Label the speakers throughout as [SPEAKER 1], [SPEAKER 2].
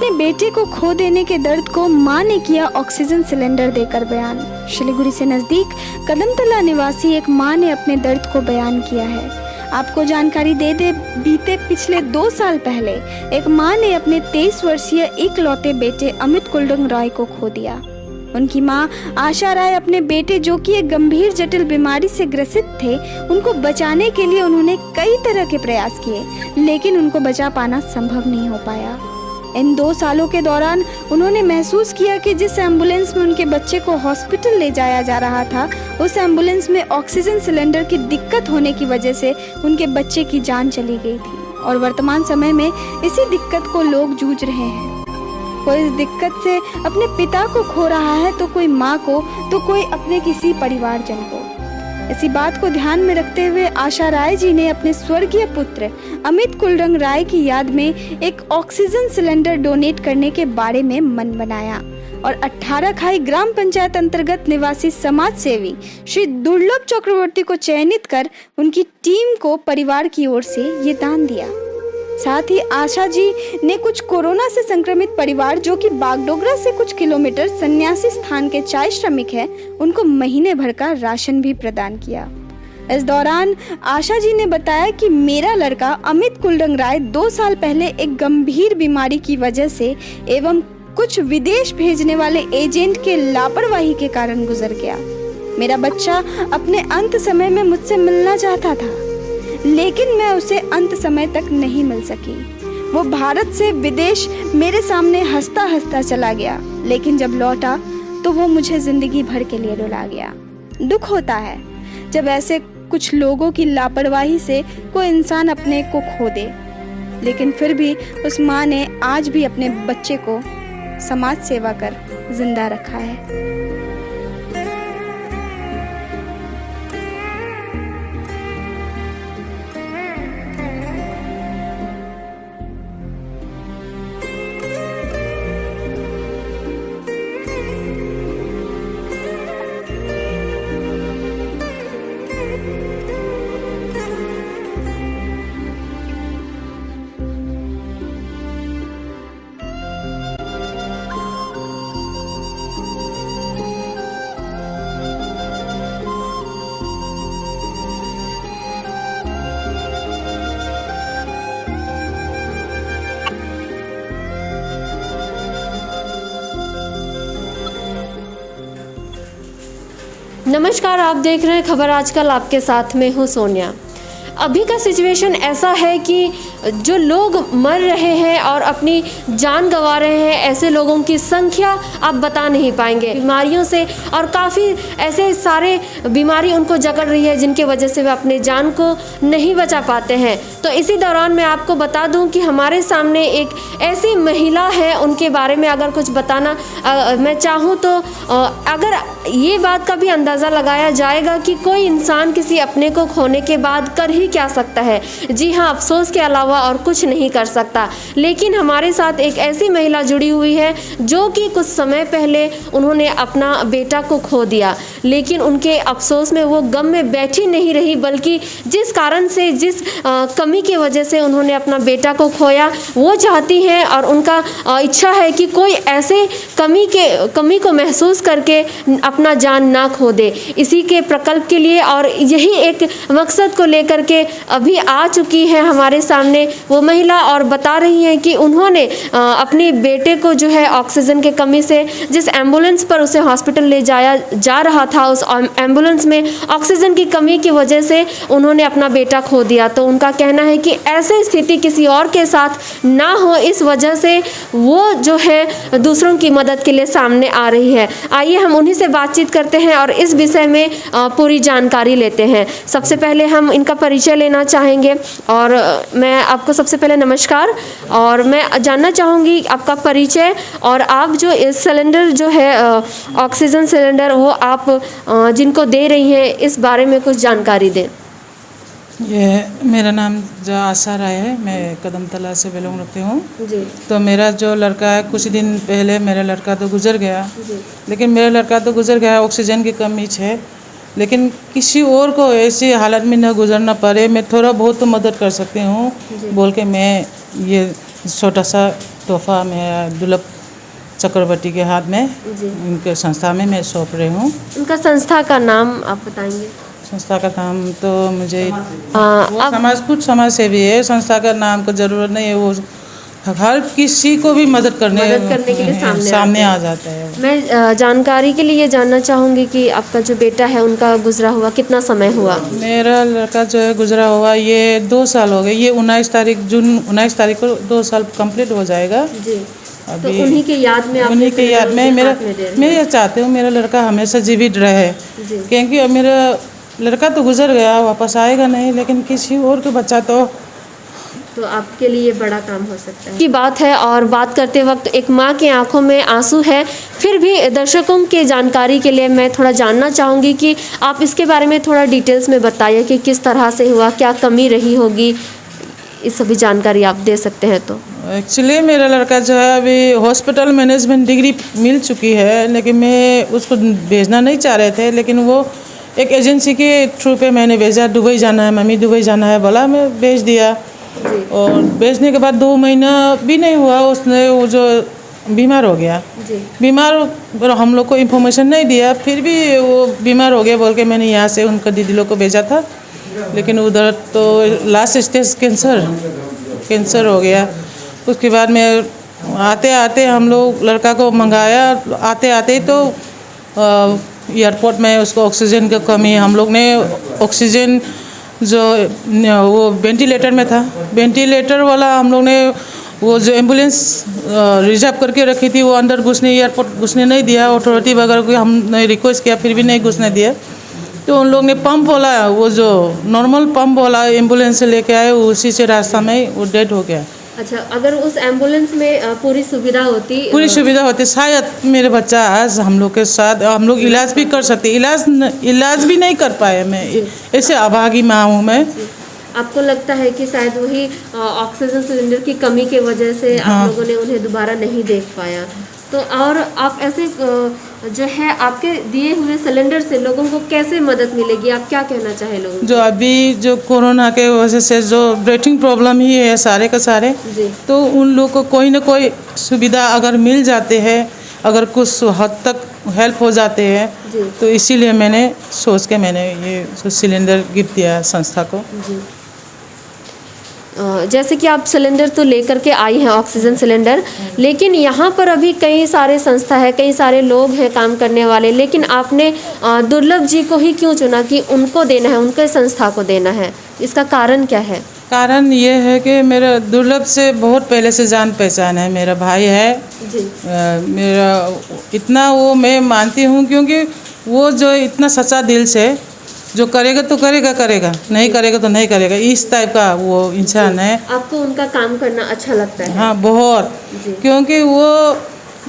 [SPEAKER 1] अपने बेटे को खो देने के दर्द को मां ने किया ऑक्सीजन सिलेंडर देकर बयान। शिलीगुड़ी से नजदीक कदमतला निवासी एक मां ने अपने दर्द को बयान किया है। आपको जानकारी दे दे, बीते पिछले 2 साल पहले एक मां ने अपने 23 वर्षीय इकलौते बेटे अमित कुलडंग रॉय को खो दिया। उनकी मां आशा राय अपने बेटे, जो कि एक गंभीर जटिल बीमारी से ग्रसित थे, उनको बचाने के लिए उन्होंने कई तरह के प्रयास किए, लेकिन उनको बचा पाना संभव नहीं हो पाया। इन 2 सालों के दौरान उन्होंने महसूस किया कि जिस एम्बुलेंस में उनके बच्चे को हॉस्पिटल ले जाया जा रहा था, उस एम्बुलेंस में ऑक्सीजन सिलेंडर की दिक्कत होने की वजह से उनके बच्चे की जान चली गई थी और वर्तमान समय में इसी दिक्कत को लोग जूझ रहे हैं। कोई इस दिक्कत से अपने पिता को खो रहा है, तो कोई माँ को, तो कोई अपने किसी परिवारजन को। इसी बात को ध्यान में रखते हुए आशा राय जी ने अपने स्वर्गीय पुत्र अमित कुलडंग राय की याद में एक ऑक्सीजन सिलेंडर डोनेट करने के बारे में मन बनाया और 18 खाई ग्राम पंचायत अंतर्गत निवासी समाज सेवी श्री दुर्लभ चक्रवर्ती को चयनित कर उनकी टीम को परिवार की ओर से ये दान दिया। साथ ही आशा जी ने कुछ कोरोना से संक्रमित परिवार, जो कि बागडोगरा से कुछ किलोमीटर सन्यासी स्थान के चाय श्रमिक हैं, उनको महीने भर का राशन भी प्रदान किया। इस दौरान आशा जी ने बताया कि मेरा लड़का अमित कुलडंग राय 2 साल पहले एक गंभीर बीमारी की वजह से एवं कुछ विदेश भेजने वाले एजेंट के लापरवाही के कारण गुजर गया। मेरा बच्चा अपने अंत समय में मुझसे मिलना चाहता था, लेकिन मैं उसे अंत समय तक नहीं मिल सकी। वो भारत से विदेश मेरे सामने हंसता हंसता चला गया, लेकिन जब लौटा तो वो मुझे जिंदगी भर के लिए रुला गया। दुख होता है जब ऐसे कुछ लोगों की लापरवाही से कोई इंसान अपने को खो दे, लेकिन फिर भी उस माँ ने आज भी अपने बच्चे को समाज सेवा कर जिंदा रखा है।
[SPEAKER 2] नमस्कार, आप देख रहे हैं खबर आजकल। आपके साथ में हूँ सोनिया। अभी का सिचुएशन ऐसा है कि जो लोग मर रहे हैं और अपनी जान गंवा रहे हैं, ऐसे लोगों की संख्या आप बता नहीं पाएंगे। बीमारियों से और काफ़ी ऐसे सारे बीमारी उनको जकड़ रही है, जिनके वजह से वे अपने जान को नहीं बचा पाते हैं। तो इसी दौरान मैं आपको बता दूं कि हमारे सामने एक ऐसी महिला है, उनके बारे में अगर कुछ बताना मैं चाहूँ तो अगर ये बात का भी अंदाज़ा लगाया जाएगा कि कोई इंसान किसी अपने को खोने के बाद कर ही क्या सकता है। जी हाँ, अफसोस के अलावा और कुछ नहीं कर सकता। लेकिन हमारे साथ एक ऐसी महिला जुड़ी हुई है जो कि कुछ समय पहले उन्होंने अपना बेटा को खो दिया, लेकिन उनके अफसोस में वो गम में बैठी नहीं रही, बल्कि जिस कारण से, जिस कमी की वजह से उन्होंने अपना बेटा को खोया, वो चाहती हैं और उनका इच्छा है कि कोई ऐसे कमी को महसूस करके अपना जान ना खो दे। इसी के प्रकल्प के लिए और यही एक मकसद को लेकर के अभी आ चुकी है हमारे सामने वो महिला और बता रही हैं कि उन्होंने अपने बेटे को जो है ऑक्सीजन की कमी से, जिस एम्बुलेंस पर उसे हॉस्पिटल ले जाया जा रहा था, उस एम्बुलेंस में ऑक्सीजन की कमी की वजह से उन्होंने अपना बेटा खो दिया। तो उनका कहना है कि ऐसी स्थिति किसी और के साथ ना हो, इस वजह से वो जो है दूसरों की मदद के लिए सामने आ रही है। आइए हम उन्हीं से बातचीत करते हैं और इस विषय में पूरी जानकारी लेते हैं। सबसे पहले हम इनका परिचय लेना चाहेंगे और मैं आपको सबसे पहले नमस्कार, और मैं जानना चाहूँगी आपका परिचय और आप जो इस सिलेंडर जो है ऑक्सीजन सिलेंडर वो आप जिनको दे रही हैं, इस बारे में कुछ जानकारी दें।
[SPEAKER 3] ये मेरा नाम जो आशा राय है, मैं कदमतला से बिलोंग रखती हूँ
[SPEAKER 2] जी।
[SPEAKER 3] तो मेरा जो लड़का है, कुछ दिन पहले मेरा लड़का तो गुजर गया
[SPEAKER 2] जी।
[SPEAKER 3] लेकिन मेरा लड़का तो गुजर गया, ऑक्सीजन की कमी है, लेकिन किसी और को ऐसी हालत में न गुजरना पड़े, मैं थोड़ा बहुत तो मदद कर सकती हूँ बोल के मैं ये छोटा सा तोहफा मैं दुर्लभ चक्रवर्ती के हाथ में,
[SPEAKER 2] जी।
[SPEAKER 3] उनके संस्था में मैं सौंप रही हूँ।
[SPEAKER 2] उनका संस्था का नाम आप बताएंगे?
[SPEAKER 3] संस्था का नाम तो मुझे वो
[SPEAKER 2] अब
[SPEAKER 3] कुछ समाज सेवी है, संस्था का नाम को ज़रूरत नहीं है, वो हर किसी को भी मदद करने
[SPEAKER 2] के लिए
[SPEAKER 3] सामने आ जाता है।
[SPEAKER 2] मैं जानकारी के लिए ये जानना चाहूँगी कि आपका जो बेटा है उनका गुजरा हुआ कितना समय हुआ?
[SPEAKER 3] मेरा लड़का जो है गुजरा हुआ ये 2 साल हो गए। ये 19 जून 19 तारीख को 2 साल कंप्लीट हो जाएगा।
[SPEAKER 2] जी। तो
[SPEAKER 3] अभी
[SPEAKER 2] उन्हीं के याद में
[SPEAKER 3] उन्हीं के याद में मैं ये चाहती हूँ मेरा लड़का हमेशा जीवित रहे,
[SPEAKER 2] जी।
[SPEAKER 3] क्योंकि अब मेरा लड़का तो गुजर गया, वापस आएगा नहीं, लेकिन किसी और का बच्चा तो
[SPEAKER 2] आपके लिए बड़ा काम हो सकता है की बात है। और बात करते वक्त एक माँ की आंखों में आंसू है। फिर भी दर्शकों के जानकारी के लिए मैं थोड़ा जानना चाहूँगी कि आप इसके बारे में थोड़ा डिटेल्स में बताइए कि किस तरह से हुआ, क्या कमी रही होगी, इस सभी जानकारी आप दे सकते हैं तो।
[SPEAKER 3] एक्चुअली मेरा लड़का जो है अभी हॉस्पिटल मैनेजमेंट डिग्री मिल चुकी है, लेकिन मैं उसको भेजना नहीं चाह रहे थे, लेकिन वो एक एजेंसी के थ्रू पे मैंने भेजा। दुबई जाना है मम्मी, दुबई जाना है बोला, मैं भेज दिया। और भेजने के बाद 2 महीना भी नहीं हुआ, उसने वो जो बीमार हो गया। बीमार हम लोग को इन्फॉर्मेशन नहीं दिया, फिर भी वो बीमार हो गया बोल के मैंने यहाँ से उनका दीदी लोग को भेजा था, लेकिन उधर तो लास्ट स्टेज कैंसर हो गया। उसके बाद में आते आते हम लोग लड़का को मंगाया, आते आते तो एयरपोर्ट में उसको ऑक्सीजन की कमी, हम लोग ने ऑक्सीजन जो वो वेंटिलेटर में था, वेंटिलेटर वाला हम लोग ने वो जो एम्बुलेंस रिजर्व करके रखी थी वो अंदर घुसने, एयरपोर्ट घुसने नहीं दिया। अथॉरिटी वगैरह को हमने रिक्वेस्ट किया, फिर भी नहीं घुसने दिया। तो उन लोग ने पंप वाला, वो जो नॉर्मल पंप वाला एम्बुलेंस से लेके आए, उसी से रास्ता में वो डेड हो गया।
[SPEAKER 2] अच्छा, अगर उस एम्बुलेंस में पूरी सुविधा होती
[SPEAKER 3] शायद मेरे बच्चा आज हम लोग के साथ, हम लोग इलाज भी कर सकते। इलाज भी नहीं कर पाए। मैं ऐसे अभागी माँ हूँ मैं।
[SPEAKER 2] आपको लगता है कि शायद वही ऑक्सीजन सिलेंडर की कमी के वजह से आप लोगों ने उन्हें दोबारा नहीं देख पाया? तो और आप ऐसे जो है आपके दिए हुए सिलेंडर से लोगों को कैसे मदद मिलेगी? आप क्या कहना चाहें लोगों को?
[SPEAKER 3] जो अभी जो कोरोना के वजह से जो ब्रीथिंग प्रॉब्लम ही है सारे के सारे, तो उन लोग को कोई ना कोई सुविधा अगर मिल जाते हैं, अगर कुछ हद तक हेल्प हो जाते हैं, तो इसीलिए मैंने सोच के मैंने ये सिलेंडर गिफ्ट दिया संस्था को।
[SPEAKER 2] जैसे कि आप सिलेंडर तो लेकर के आई हैं, ऑक्सीजन सिलेंडर, लेकिन यहाँ पर अभी कई सारे संस्था है, कई सारे लोग हैं काम करने वाले, लेकिन आपने दुर्लभ जी को ही क्यों चुना कि उनको देना है, उनके संस्था को देना है? इसका कारण क्या है?
[SPEAKER 3] कारण ये है कि मेरा दुर्लभ से बहुत पहले से जान पहचान है, मेरा भाई है
[SPEAKER 2] जी।
[SPEAKER 3] मेरा इतना वो मैं मानती हूँ, क्योंकि वो जो इतना सच्चा दिल से जो करेगा तो करेगा, नहीं करेगा तो नहीं करेगा, इस टाइप का वो इंसान है।
[SPEAKER 2] आपको उनका काम करना अच्छा लगता है?
[SPEAKER 3] हाँ बहुत, क्योंकि वो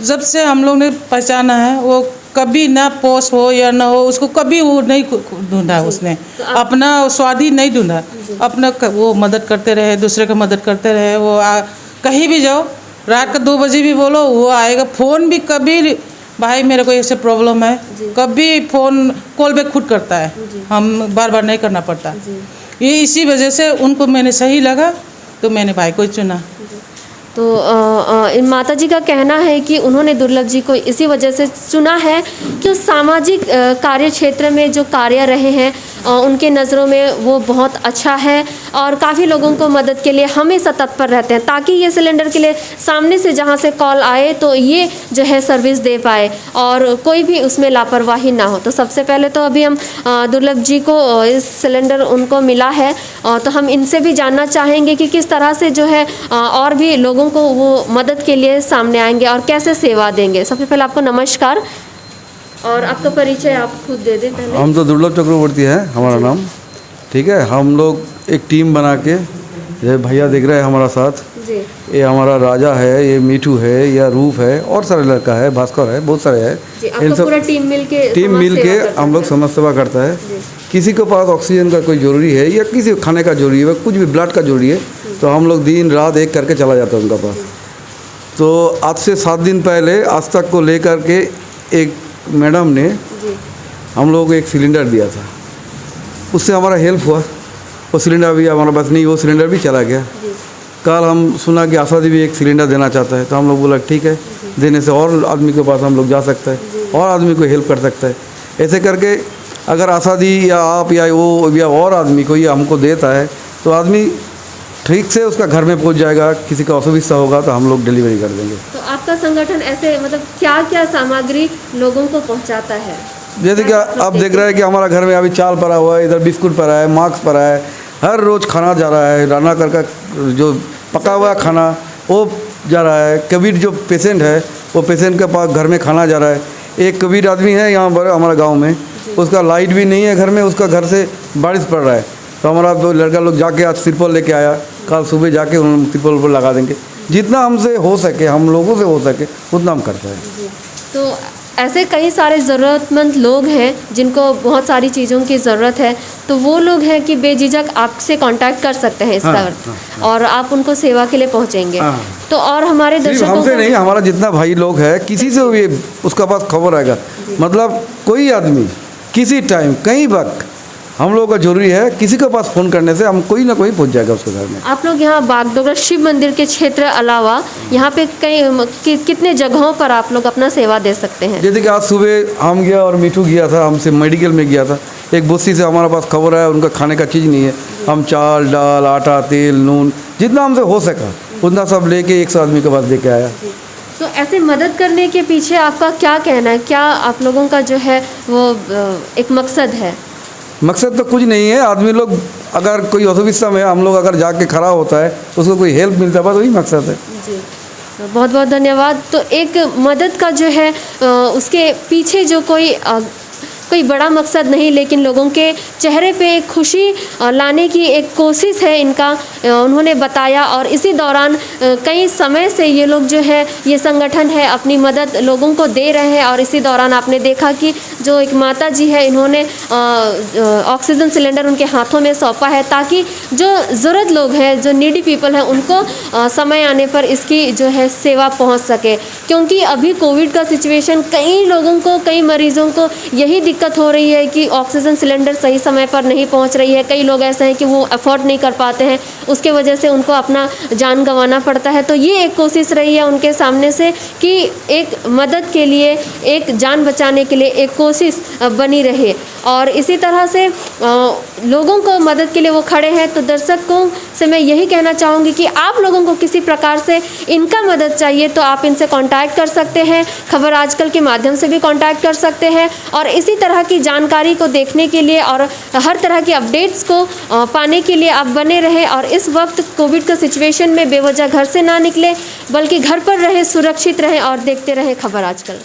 [SPEAKER 3] जब से हम लोग ने पहचाना है, वो कभी ना पोस्ट हो या ना हो, उसको कभी वो नहीं ढूंढा, उसने तो अपना स्वादी नहीं ढूंढा, अपना वो मदद करते रहे, दूसरे का मदद करते रहे। वो कहीं भी जाओ, रात का 2 बजे भी बोलो वो आएगा। फ़ोन भी कभी भाई मेरे को ऐसे प्रॉब्लम है, कभी फ़ोन कॉल बैक खुद करता है, हम बार बार नहीं करना पड़ता। ये इसी वजह से उनको मैंने सही लगा तो मैंने भाई को चुना।
[SPEAKER 2] तो इन माता जी का कहना है कि उन्होंने दुर्लभ जी को इसी वजह से चुना है कि उस सामाजिक कार्य क्षेत्र में जो कार्य रहे हैं उनके नज़रों में वो बहुत अच्छा है और काफ़ी लोगों को मदद के लिए हमेशा तत्पर रहते हैं, ताकि ये सिलेंडर के लिए सामने से जहाँ से कॉल आए तो ये जो है सर्विस दे पाए और कोई भी उसमें लापरवाही ना हो। तो सबसे पहले तो अभी हम दुर्लभ जी को इस सिलेंडर उनको मिला है, तो हम इनसे भी जानना चाहेंगे कि किस तरह से जो है और भी लोगों को वो मदद के लिए सामने आएंगे और कैसे सेवा देंगे। सबसे पहले आपको नमस्कार और आपका परिचय आप खुद दे दें पहले।
[SPEAKER 4] हम तो दुर्लभ चक्रवर्ती है हमारा नाम, ठीक है। हम लोग एक टीम बना के, ये भैया दिख रहे हैं हमारा साथ
[SPEAKER 2] जी,
[SPEAKER 4] ये हमारा राजा है, ये मीठू है, या रूप है, और सारे लड़का है, भास्कर है, बहुत सारे है। इन सब
[SPEAKER 2] पूरा टीम मिल के
[SPEAKER 4] हम लोग समाज सेवा करता है। किसी के पास ऑक्सीजन का कोई ज़रूरी है या किसी को खाने का ज़रूरी है, कुछ भी ब्लड का ज़रूरी है, तो हम लोग दिन रात एक करके चला जाता है उनका पास। तो आज से 7 दिन पहले आज तक को लेकर के एक मैडम ने हम लोग को एक सिलेंडर दिया था, उससे हमारा हेल्प हुआ। वो सिलेंडर भी हमारा पास नहीं, वो सिलेंडर भी चला गया। कल हम सुना कि आशा दी भी एक सिलेंडर देना चाहता है, तो हम लोग बोला ठीक है, देने से और आदमी के पास हम लोग जा सकता है और आदमी को हेल्प कर सकता है। ऐसे करके अगर आशा दी या आप या वो या और आदमी को ये हमको देता है तो आदमी ठीक से उसका घर में पहुंच जाएगा। किसी का असुविधा होगा तो हम लोग डिलीवरी कर देंगे।
[SPEAKER 2] तो आपका संगठन ऐसे मतलब क्या क्या सामग्री लोगों को पहुंचाता है?
[SPEAKER 4] जैसे कि आप देख रहे हैं कि हमारा घर में अभी चाल पड़ा हुआ है, इधर बिस्कुट पड़ा है, मास्क पड़ा है, हर रोज़ खाना जा रहा है, राना कर जो पका हुआ खाना वो जा रहा है। कोविड जो पेशेंट है वो पेशेंट के पास घर में खाना जा रहा है। एक कोविड आदमी है यहाँ पर हमारा गांव में, उसका लाइट भी नहीं है घर में, उसका घर से बारिश पड़ रहा है, तो हमारा दो लड़का लोग जाके आज तिरपल लेके आया, कल सुबह जाके उन तिरपल पर लगा देंगे। जितना हमसे हो सके, हम लोगों से हो सके उतना हम करते हैं।
[SPEAKER 2] तो ऐसे कई सारे ज़रूरतमंद लोग हैं जिनको बहुत सारी चीज़ों की ज़रूरत है, तो वो लोग हैं कि बेझिझक आपसे कांटेक्ट कर सकते हैं इसका और आप उनको सेवा के लिए पहुंचेंगे। तो और हमारे
[SPEAKER 4] सिर्फ
[SPEAKER 2] दर्शकों
[SPEAKER 4] हमसे
[SPEAKER 2] को
[SPEAKER 4] नहीं, हमारा जितना भाई लोग है किसी से भी उसका पास खबर आएगा, मतलब कोई आदमी किसी टाइम कहीं वक्त हम लोगों का जरूरी है, किसी के पास फ़ोन करने से हम कोई ना कोई पहुंच जाएगा उसके घर में।
[SPEAKER 2] आप लोग यहाँ बागडोगरा शिव मंदिर के क्षेत्र अलावा यहाँ पे कितने जगहों पर आप लोग अपना सेवा दे सकते हैं?
[SPEAKER 4] जैसे कि आज सुबह हम गया और मिठू गया था, हमसे मेडिकल में गया था, एक बुस्सी से हमारे पास खबर आया उनका खाने का चीज़ नहीं है। हम चाल दाल आटा तेल नून जितना हमसे हो सका उतना सब लेके 100 आदमी के पास दे के आया।
[SPEAKER 2] तो ऐसे मदद करने के पीछे आपका क्या कहना है? क्या आप लोगों का जो है वो एक मकसद है?
[SPEAKER 4] मकसद तो कुछ नहीं है, आदमी लोग अगर कोई असुविधा में हम लोग अगर जाके खड़ा होता है उसको कोई हेल्प मिलता है, बस वही मकसद है
[SPEAKER 2] जी। बहुत बहुत धन्यवाद। तो एक मदद का जो है उसके पीछे जो कोई बड़ा मकसद नहीं, लेकिन लोगों के चेहरे पे एक खुशी लाने की एक कोशिश है इनका, उन्होंने बताया। और इसी दौरान कई समय से ये लोग जो है ये संगठन है अपनी मदद लोगों को दे रहे हैं। और इसी दौरान आपने देखा कि जो एक माता जी है इन्होंने ऑक्सीजन सिलेंडर उनके हाथों में सौंपा है ताकि जो ज़रूरत लोग हैं, जो नीडी पीपल हैं, उनको समय आने पर इसकी जो है सेवा पहुंच सके। क्योंकि अभी कोविड का सिचुएशन कई लोगों को, कई मरीजों को यही दिक्कत हो रही है कि ऑक्सीजन सिलेंडर सही समय पर नहीं पहुंच रही है। कई लोग ऐसे हैं कि वो अफोर्ड नहीं कर पाते हैं, उसके वजह से उनको अपना जान गंवाना पड़ता है। तो ये एक कोशिश रही है उनके सामने से कि एक मदद के लिए, एक जान बचाने के लिए एक कोशिश बनी रहे। और इसी तरह से लोगों को मदद के लिए वो खड़े हैं। तो दर्शकों से मैं यही कहना चाहूँगी कि आप लोगों को किसी प्रकार से इनका मदद चाहिए तो आप इनसे कांटेक्ट कर सकते हैं, खबर आजकल के माध्यम से भी कांटेक्ट कर सकते हैं। और इसी तरह की जानकारी को देखने के लिए और हर तरह की अपडेट्स को पाने के लिए आप बने रहें। और इस वक्त कोविड का सिचुएशन में बेवजह घर से ना निकले, बल्कि घर पर रहें, सुरक्षित रहें और देखते रहें खबर आजकल।